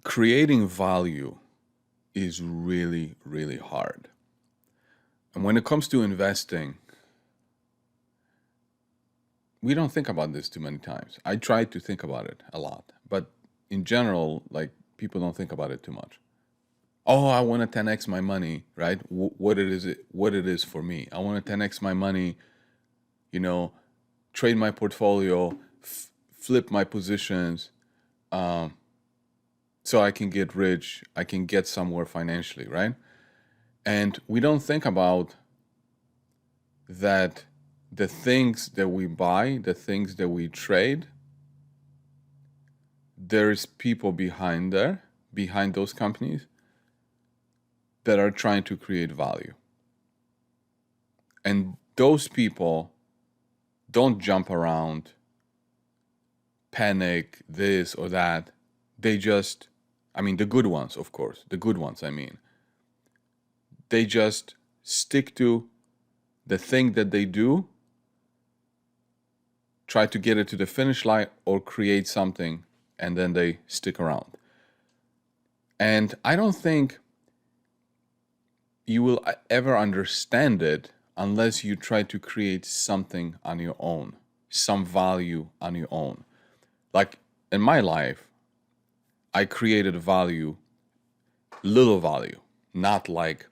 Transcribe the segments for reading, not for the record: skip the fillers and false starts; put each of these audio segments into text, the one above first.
creating value is really, really hard. And when it comes to investing, we don't think about this too many times. I try to think about it a lot, but in general, like people don't think about it too much. Oh, I want to 10x my money, right? What it is for me. I want to 10x my money, you know, trade my portfolio, flip my positions, so I can get rich, I can get somewhere financially, right? And we don't think about that the things that we buy, the things that we trade, there's people behind those companies that are trying to create value. And those people don't jump around, panic, this or that. They just, the good ones, of course, the good ones, they just stick to the thing that they do, try to get it to the finish line or create something, and then they stick around. And I don't think you will ever understand it unless you try to create something on your own, some value on your own. Like in my life, I created value, little value, not like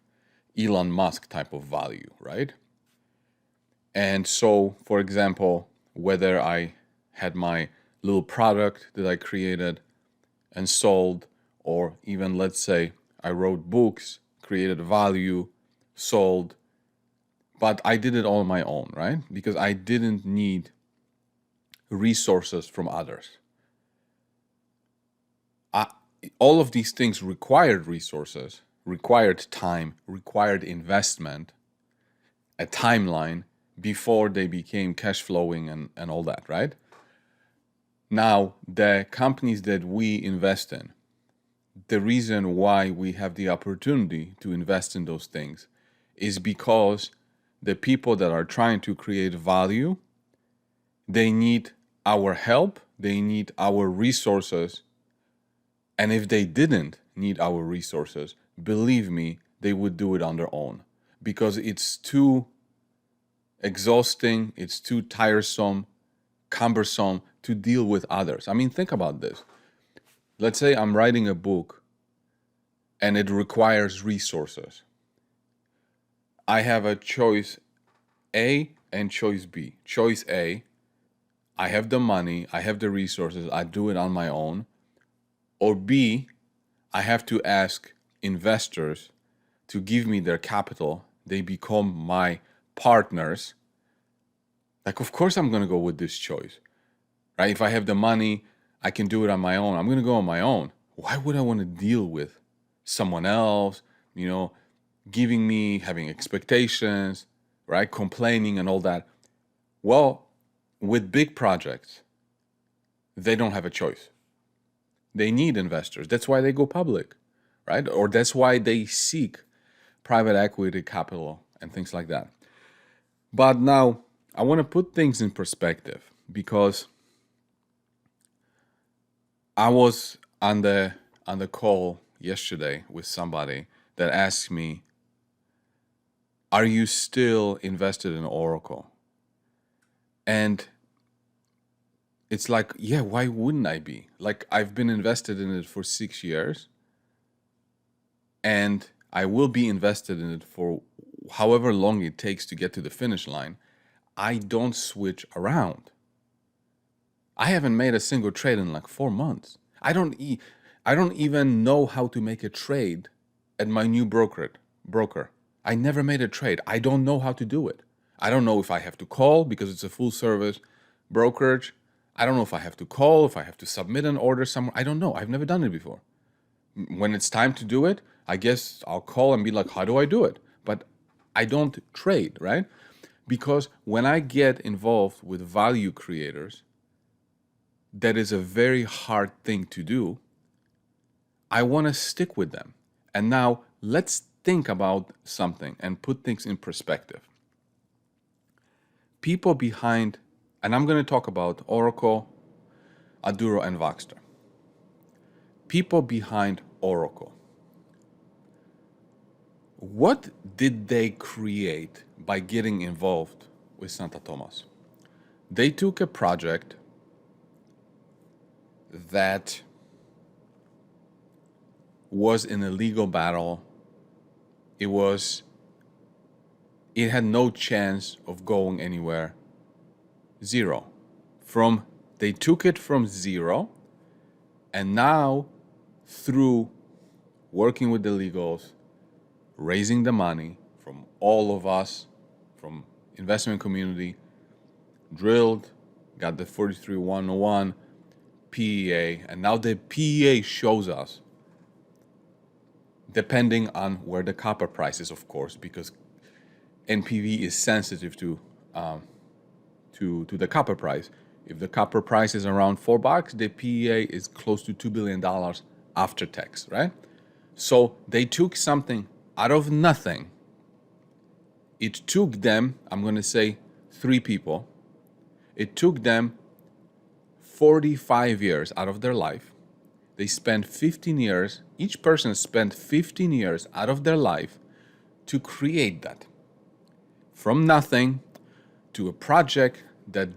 Elon Musk type of value, right? And so, for example, whether I had my little product that I created and sold, or even let's say I wrote books, created value, sold, but I did it all on my own, right? Because I didn't need resources from others. All of these things required resources, required time, required investment, a timeline before they became cash flowing and all that, right? Now, the companies that we invest in, the reason why we have the opportunity to invest in those things is because the people that are trying to create value, they need our help, they need our resources. And if they didn't need our resources, believe me, they would do it on their own because it's too exhausting, it's too tiresome, cumbersome to deal with others. Think about this. Let's say I'm writing a book and it requires resources. I have a choice A and choice B. Choice A, I have the money, I have the resources, I do it on my own. Or B, I have to ask investors to give me their capital. They become my partners. Like, of course, I'm going to go with this choice, right? If I have the money, I can do it on my own. I'm going to go on my own. Why would I want to deal with someone else, giving me, having expectations, right? Complaining and all that. Well, with big projects, they don't have a choice. They need investors. That's why they go public, right? Or that's why they seek private equity capital and things like that. But now I want to put things in perspective because I was on the call yesterday with somebody that asked me, "Are you still invested in Oracle?" And it's like, yeah, why wouldn't I be? Like, I've been invested in it for 6 years, and I will be invested in it for however long it takes to get to the finish line. I don't switch around. I haven't made a single trade in like 4 months. I don't even know how to make a trade at my new broker. I never made a trade. I don't know how to do it. I don't know if I have to call because it's a full service brokerage. I don't know if I have to call, if I have to submit an order somewhere. I don't know. I've never done it before. When it's time to do it, I guess I'll call and be like, how do I do it? But I don't trade, right? Because when I get involved with value creators, that is a very hard thing to do. I want to stick with them. And now let's think about something and put things in perspective. People behind, and I'm going to talk about Oracle, Aduro, and Voxter. people behind Oracle. What did they create by getting involved with Santa Thomas? They took a project that was in a legal battle. It had no chance of going anywhere. Zero. They took it from zero, and now through working with the legals, raising the money from all of us, from investment community, drilled, got the 43-101 PEA, and now the PEA shows us, depending on where the copper price is, of course, because NPV is sensitive to the copper price. If the copper price is around $4, the PEA is close to $2 billion after tax, right? So they took something out of nothing. It took them, I'm going to say 3 people, it took them 45 years out of their life. They spent 15 years, each person spent 15 years out of their life to create that. From nothing to a project that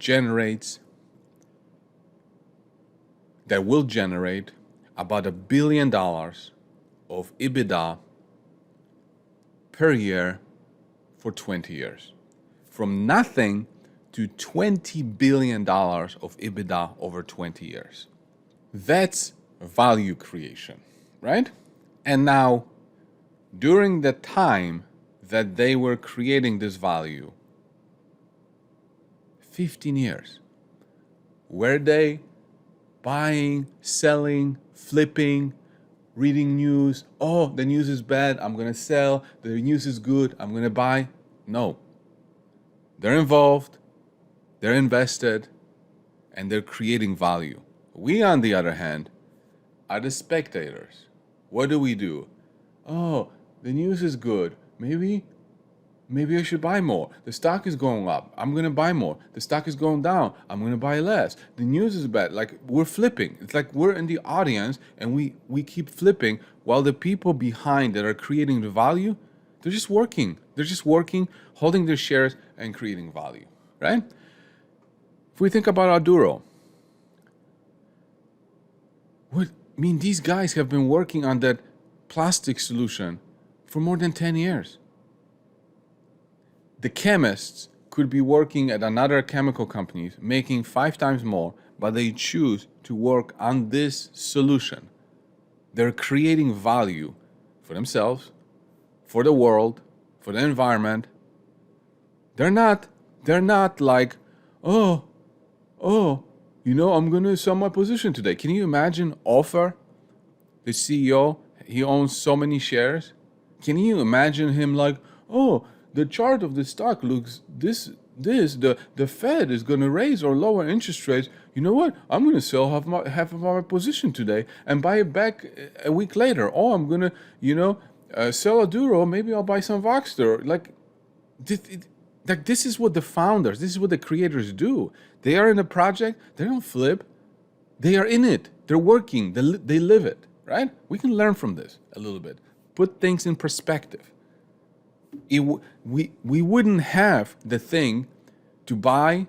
will generate about $1 billion of EBITDA per year for 20 years. From nothing to $20 billion of EBITDA over 20 years. That's value creation, right? And now, during the time that they were creating this value, 15 years, were they buying, selling, flipping, reading news? Oh, the news is bad, I'm going to sell. The news is good, I'm going to buy. No. They're involved, they're invested, and they're creating value. We, on the other hand, are the spectators. What do? Oh, the news is good. Maybe I should buy more. The stock is going up, I'm going to buy more. The stock is going down, I'm going to buy less. The news is bad. Like, we're flipping. It's like we're in the audience and we keep flipping while the people behind that are creating the value, they're just working. They're just working, holding their shares and creating value, right? If we think about Aduro, these guys have been working on that plastic solution for more than 10 years. The chemists could be working at another chemical company making 5 times more, but they choose to work on this solution. They're creating value for themselves, for the world, for the environment. They're not like, oh, I'm going to sell my position today. Can you imagine Ofer, the CEO? He owns so many shares. Can you imagine him like, oh, the chart of the stock looks the Fed is going to raise or lower interest rates. You know what? I'm going to sell half of my position today and buy it back a week later. Oh, I'm going to, sell Aduro. Maybe I'll buy some Voxter. This is what the founders, this is what the creators do. They are in a project. They don't flip. They are in it. They're working. They live it, right? We can learn from this a little bit. Put things in perspective. We wouldn't have the thing to buy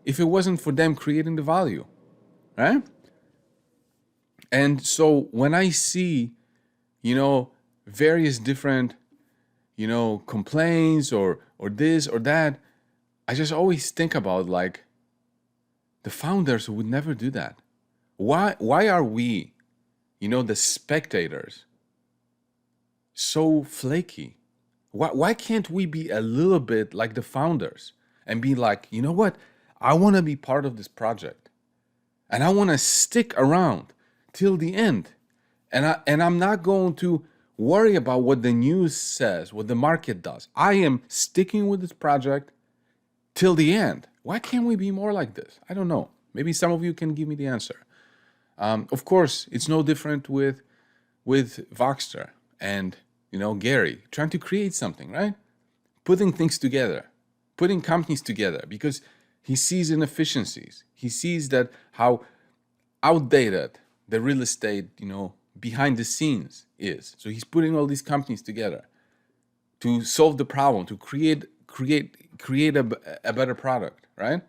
if it wasn't for them creating the value, right? And so when I see, various different, complaints or this or that, I just always think about like the founders would never do that. Why are we, the spectators, so flaky? Why can't we be a little bit like the founders and be like, you know what? I want to be part of this project and I want to stick around till the end. And I'm not going to worry about what the news says, what the market does. I am sticking with this project till the end. Why can't we be more like this? I don't know. Maybe some of you can give me the answer. Of course, it's no different with Voxter and Gary, trying to create something, right? Putting things together, putting companies together, because he sees inefficiencies. He sees that how outdated the real estate, behind the scenes is. So he's putting all these companies together to solve the problem, to create a better product, right?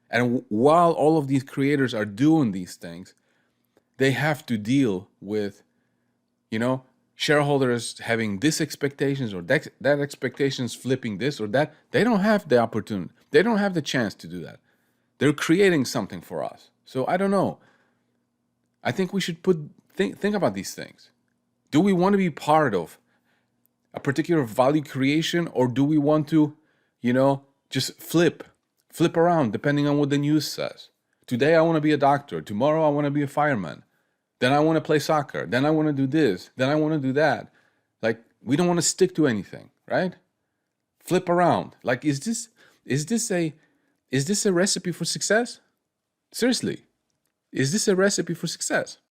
And while all of these creators are doing these things, they have to deal with, shareholders having this expectations or that expectations flipping this or that. They don't have the opportunity. They don't have the chance to do that. They're creating something for us. So I don't know. I think we should think about these things. Do we want to be part of a particular value creation, or do we want to, just flip around depending on what the news says? Today I want to be a doctor. Tomorrow I want to be a fireman. Then I want to play soccer. Then I want to do this. Then I want to do that. Like, we don't want to stick to anything, right? Flip around. Like, is this a recipe for success? Seriously, is this a recipe for success?